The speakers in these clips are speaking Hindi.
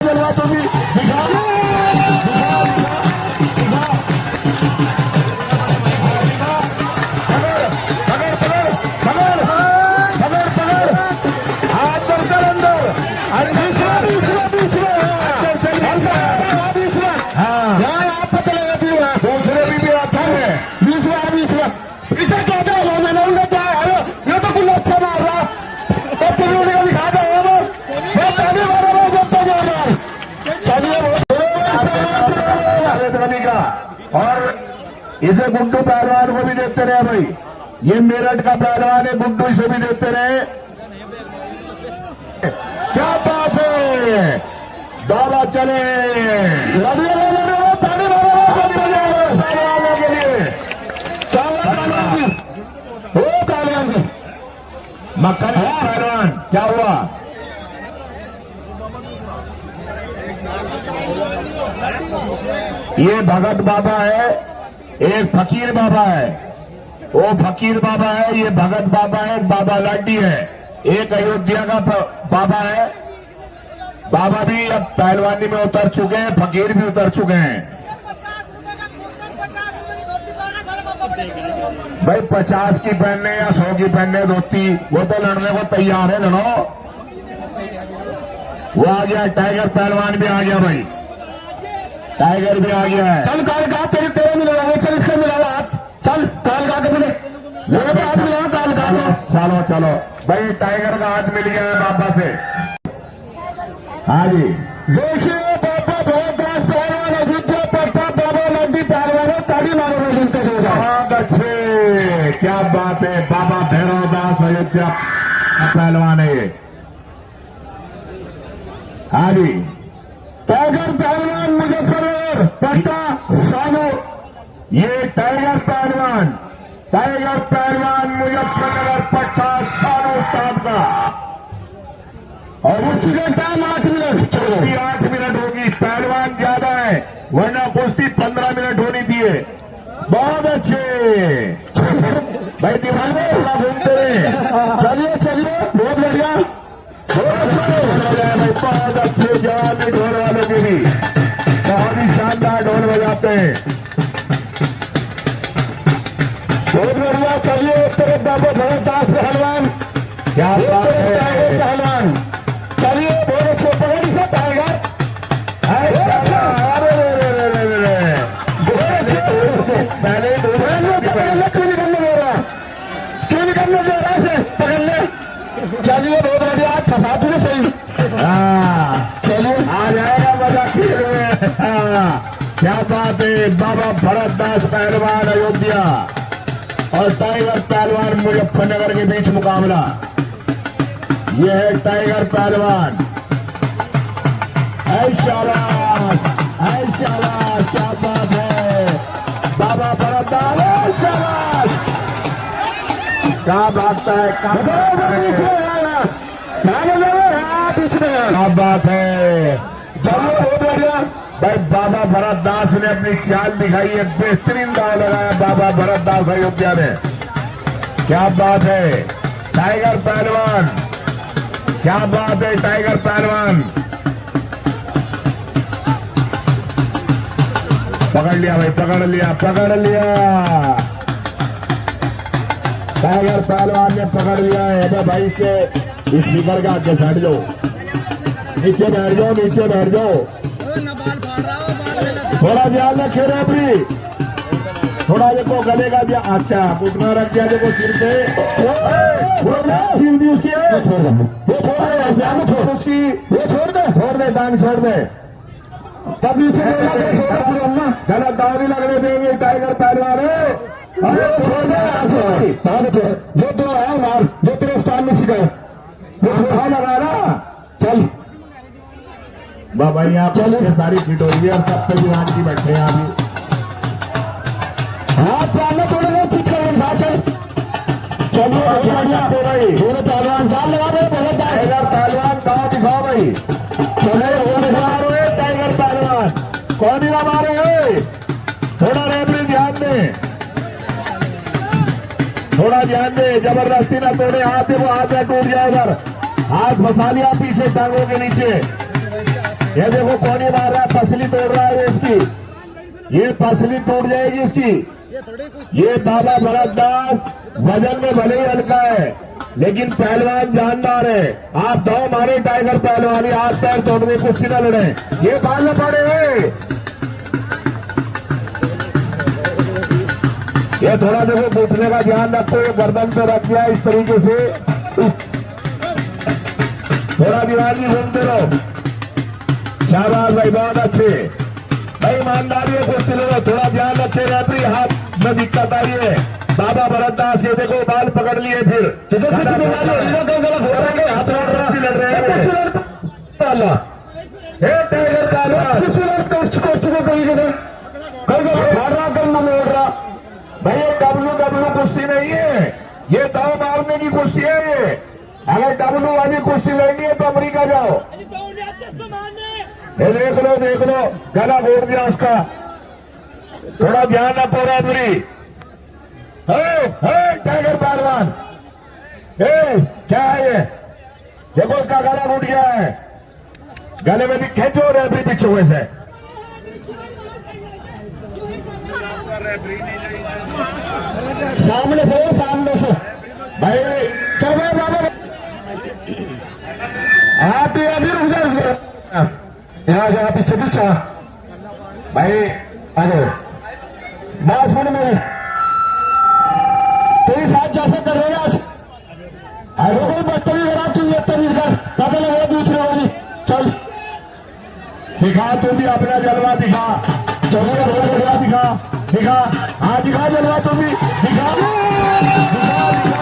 जलवा तो भी दिखा और इसे गुड्डू पहलवान को भी देखते रहे भाई। ये मेरठ का पहलवान है गुड्डू, इसे भी देखते रहे। क्या बात है, दौड़ा चले पहलवानों के लिए। मक्खन पहलवान क्या हुआ? ये भगत बाबा है, एक फकीर बाबा है। वो फकीर बाबा है, ये भगत बाबा है, एक बाबा लाडी है, एक अयोध्या का बाबा है। बाबा भी अब पहलवानी में उतर चुके हैं, फकीर भी उतर चुके हैं। भाई 50 की पहनने या 100 की पहनने धोती, वो तो लड़ने को तैयार है। लड़ो, वो आ गया, टाइगर पहलवान भी आ गया भाई, टाइगर भी आ गया है। चल काल का तेरे मिला, चल इसका मिला हाथ, चल काल का मिले, मेरे हाथ मिला काल का। चलो चलो भाई, टाइगर का हाथ मिल गया है बाबा से। हाँ जी, देखिए बाबा भरतदास पहलवान अयोध्या प्रताप बाबा लड्डी पहलवान, ताड़ी मारो बहुत अच्छे, क्या बात है। बाबा भैरवदास अयोध्या पहलवान है ये। हाँ जी, टाइगर पहलवान मुजफ्फरनगर पट्टा सानो, ये टाइगर पहलवान मुजफ्फरनगर पट्टा सानो उस्ताद का। और उसकी टाइम 8 मिनट, 8 मिनट होगी। पहलवान ज्यादा है, वरना कुश्ती 15 मिनट होनी थी। बहुत अच्छे भाई, दिमाग में थोड़ा घूमते रहे। चलिए चलिए, बहुत बढ़िया, बहुत अच्छे जवाब भी ढोल वालों के भी बहुत ही शानदार ढोल बजाते हैं। बहुत बढ़िया, चलिए तरफ बाबा भरतदास पहलवान, क्या बात है पहलवान। चलिए बहुत अच्छे, पकड़ी से टाइगर, पहले क्यों निकलने दे रहा है, पकड़ ले। चलिए बहुत बढ़िया, फंसा दूंगा सही। चलिए आ जाएगा मजा खेल में। क्या बात है, बाबा भरतदास पहलवान अयोध्या और टाइगर पहलवान मुजफ्फरनगर के बीच मुकाबला। यह है टाइगर पहलवान। शाबाश, शाबाश, क्या बात है बाबा भरतदास, शाबाश, क्या भागता है, क्या बात है। चलो बहुत बढ़िया भाई, बाबा भरतदास ने अपनी चाल दिखाई है, बेहतरीन दाव लगाया बाबा भरतदास अयोध्या ने। क्या बात है टाइगर पहलवान, क्या बात है टाइगर पहलवान। पकड़ लिया भाई, पकड़ लिया, पकड़ लिया, टाइगर पहलवान ने पकड़ लिया है। अबे भाई से स्पीकर का आगे बैठ जाओ, नीचे बैठ जाओ, नीचे बैठ जाओ, थोड़ा ध्यान रखे रेफरी, थोड़ा देखो गले का भी। अच्छा घुटना रख दिया देखो सिर पे, सिर भी उसकी है, उसकी वो छोड़ दे दान छोड़ दे, तब नीचे गलत दाव भी लगने देंगे टाइगर पहलवान है। जो तो है मार, जो तेरे स्थान में छिपे वो लगा रहा। चल बाबा, यहाँ पर सारी फिट हो रही है और सब पे दीवान की बैठे हैं अभी। हाथ पालने थोड़े बहुत चिट करें, चलिए भाई, पूरे पहलवान दाल लगा रहे, टाइगर पहलवान दाव दिखाओ भाई। चले टाइगर पहलवान कौन ही मारे हो, थोड़ा रेफरी ध्यान दे, थोड़ा ध्यान दे, जबरदस्ती ना तोड़े हाथ, वो हाथ में टूट जाए, इधर हाथ फंसा लिया पीछे टांगों के नीचे। ये देखो कौन ही मार रहा है, पसली तोड़ रहा है इसकी, ये पसली टूट जाएगी इसकी। ये बाबा भरतदास वजन में भले ही हल्का है लेकिन पहलवान जानदार है। आप दो मारे टाइगर पहलवानी, हाथ पैर तोड़ने कुश्ती न लड़े, ये बाल न पड़े। ये थोड़ा देखो घुटने का ध्यान रखो, ये गर्दन पे रख दिया इस तरीके से, थोड़ा दीवार भी घूमते रहो। शाबाश भाई, बहुत अच्छे भाई, ईमानदारी है कुश्ती लड़ो, थोड़ा ध्यान रखे। रेफरी हाथ में दिक्कत आई है। बाबा भरतदास ये देखो बाल पकड़ लिए, फिर हाथ लड़ रहे हैं। भाई ये डब्लू कुश्ती नहीं है, ये दाव मारने की कुश्ती है। ये अगर डब्लू वाली कुश्ती लेनी है तो अमेरिका जाओ। ये देख लो गला घोट दिया उसका, थोड़ा ध्यान रखो रेफरी। टाइगर पहलवान, क्या है ये, देखो उसका गला घुट गया है, गले में भी खेचो रेफरी पीछे हुए से। सामने से, सामने से भाई, चल भाई बाबा आप अभी रुक जाओ, यहाँ जहाँ पीछे पीछे भाई आ जाओ। बात सुन मेरी, तेरे साथ जैसे कर रहे हैं अरे कोई बदतमीज करा, तू ये तमीज कर, पता लगा दूसरे वाली। चल दिखा, तू भी अपना जलवा दिखा, चलिए बहुत बढ़िया दिखा, दिखा हाँ दिखा जलवा, तू भी दिखा, दिखा दिखा दिखा।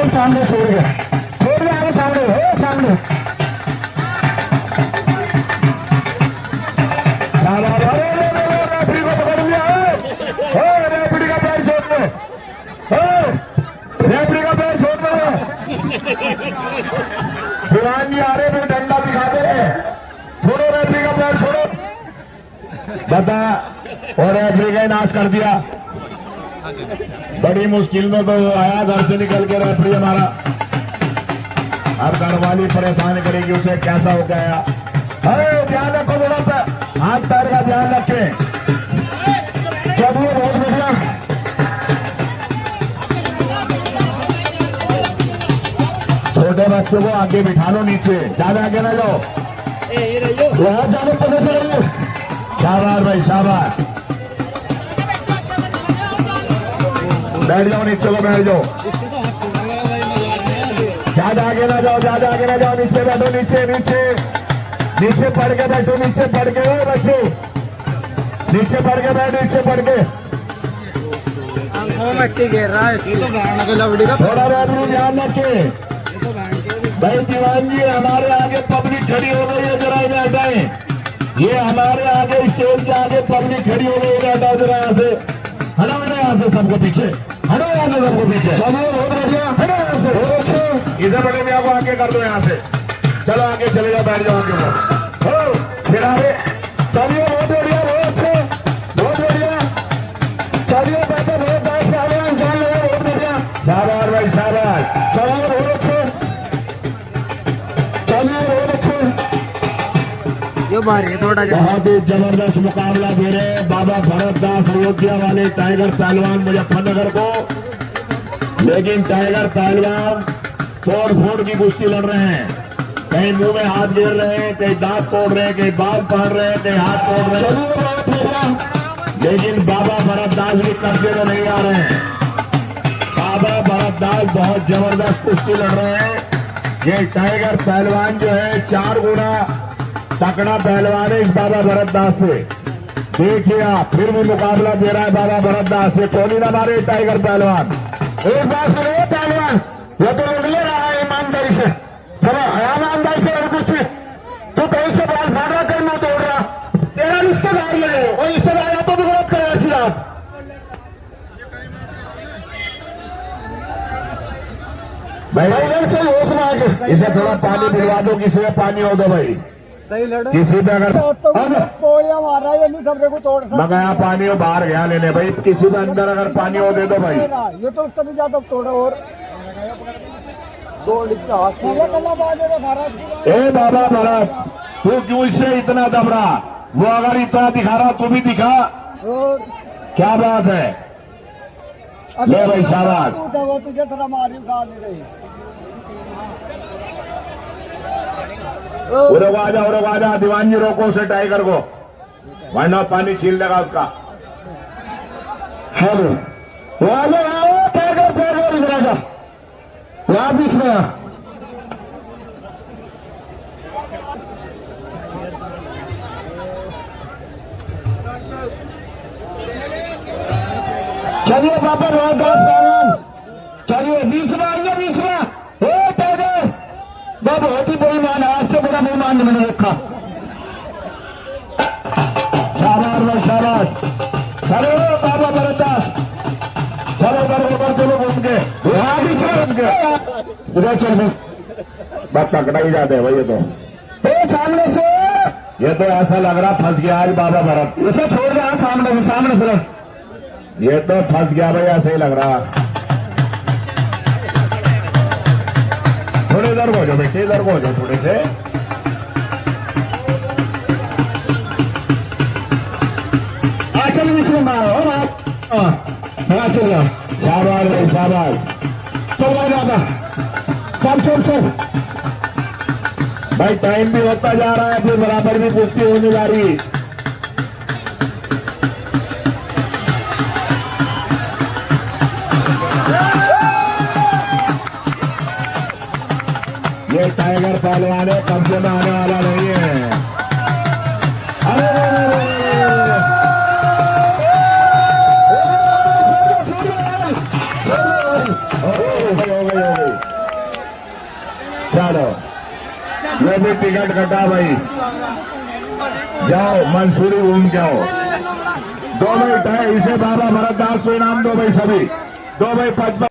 सामने छोड़ गया आगे, सामने हो सामने। रेफरी को पकड़ लिया, रेफरी का पैर छोड़ दो, रेफरी का पैर छोड़ दो। दीवान जी आ रहे थे, डंडा दिखा दे, छोड़ो रेफरी का पैर छोड़ो, बता। और रेफरी का नाश कर दिया, बड़ी मुश्किल में तो आया घर से निकल के रेफरी हमारा। अब घरवाली परेशान करेगी उसे, कैसा हो गया। अरे ध्यान रखो थोड़ा सा, हाथ पैर का ध्यान रखें। चलिए बहुत बढ़िया, छोटे बच्चों को आगे बिठा लो, नीचे ज्यादा आगे ना जाओ, बहुत ज्यादा पता चलेंगे। शाबाश भाई शाबाश, बैठ जाओ नीचे को, बैठ जाओ, ज्यादा आगे ना जाओ, ज्यादा आगे ना जाओ, नीचे बैठो, नीचे नीचे नीचे पढ़ के बैठो, नीचे पढ़ के हो बच्चों, नीचे पढ़ के बैठ, नीचे पढ़ के। मिट्टी गिर रहा है, थोड़ा रेफरी ध्यान रखे भाई। दीवान जी हमारे आगे पब्लिक खड़ी हो गई है, जरा इन्हें हटाएं। ये हमारे आगे स्टेज के आगे पब्लिक खड़ी हो गई है, हटाओ जरा यहाँ से, हटाओ ना यहाँ से सबको पीछे, हटाओ यहाँ से सबको पीछे। चलिए बहुत बढ़िया, हटाओ यहाँ से, बहुत अच्छे। इसे बड़े मियाँ को आगे कर दो यहाँ से, चलो आगे चले जाओ, बैठ जाओ आगे, फिर आगे। चलिए बहुत बढ़िया, बहुत अच्छे, बहुत बढ़िया। चलिए बेटे बहुत डांस पहलवान जान लगा, बहुत बढ़िया, शाबाश भाई शाबाश। चलिए बहुत अच्छे, चलिए बहुत अच्छे। जो मारिए थोड़ा बहुत ही जबरदस्त मुकाबला दे रहे हैं बाबा भरतदास अयोध्या वाले टाइगर पहलवान मुजफ्फरनगर को। लेकिन टाइगर पहलवान तोड़ फोड़ की कुश्ती लड़ रहे हैं, कहीं मुंह में हाथ गिर रहे हैं, कहीं दांत तोड़ रहे हैं, कहीं बाल फाड़ रहे हैं, कहीं हाथ तोड़ रहे हैं। लेकिन बाबा भरतदास भी कब्जे में नहीं आ रहे हैं। बाबा भरतदास बहुत जबरदस्त कुश्ती लड़ रहे हैं। ये टाइगर पहलवान जो है 4 गुना तकड़ा पहलवान है इस बाबा भरतदास से। देखिए आप, फिर भी मुकाबला दे रहा है बाबा भरतदास से, कोई ना मारे टाइगर पहलवान। एक बात सुनिए पहलवान, ये तो ले रहा है ईमानदारी से, चलो ईमानदारी से भाई इधर से होश में आके इसे थोड़ा पानी पिलवा दो, किसी में पानी हो दो भाई, सही लड़ो। किसी पे अगर पोया मार रहा है, ये नहीं सबरे को तोड़ सकता। मंगाया पानी हो बाहर गया लेने भाई, किसी पे अंदर अगर पानी हो दे दो भाई। ये तो उसका भी ज्यादा तोड़ा और तोड़ इसका हाथ कल्ला बाजे भारत। ए बाबा भरत, तू क्यों इससे इतना दबरा? वो अगर इतना दिखा रहा तू भी दिखा, और क्या बात है? ले भाई शाबाश। वो तुझे थोड़ा मारी साल नहीं रही। उड़ो आजा दीवान जी, रोको उसे टाइगर को, वरना पानी छीन लेगा उसका। हेलो टाइगर इधर आजा, यहाँ बीच में आ। चलिए पापा चलिए बीच में आइए, बीच में। ए टाइगर बहुत ही बेईमान है, आज से बड़ा बेईमान मैंने देखा। शाबाश भाई शाबाश। चलो बाबा भरतदास, चलो उधर चलो घूम के, यहाँ बीच में घूम के उधर चल। बस पकड़ा ही जाते हैं भाई, ये तो सामने से, ये तो ऐसा लग रहा फंस गया आज बाबा भरत। इसे छोड़ दे, सामने से ये तो फंस गया भाई, ऐसे ही लग रहा। थोड़े इधर को हो जाओ बेटे, इधर को हो जाओ थोड़े से। चल बीच में मारो, हाँ चल जाओ। शाबाश भाई शाबाश। चल भाई दादा, चल भाई, टाइम भी होता जा रहा है, फिर बराबर भी कुश्ती होने जा रही। ये टाइगर पहलवान है, कब्जे में आने वाला नहीं है। चलो ये भी टिकट कटा भाई, जाओ मंसूरी घूम के आओ। दो भाई इसे बाबा भरतदास को इनाम दो भाई, सभी दो भाई 55।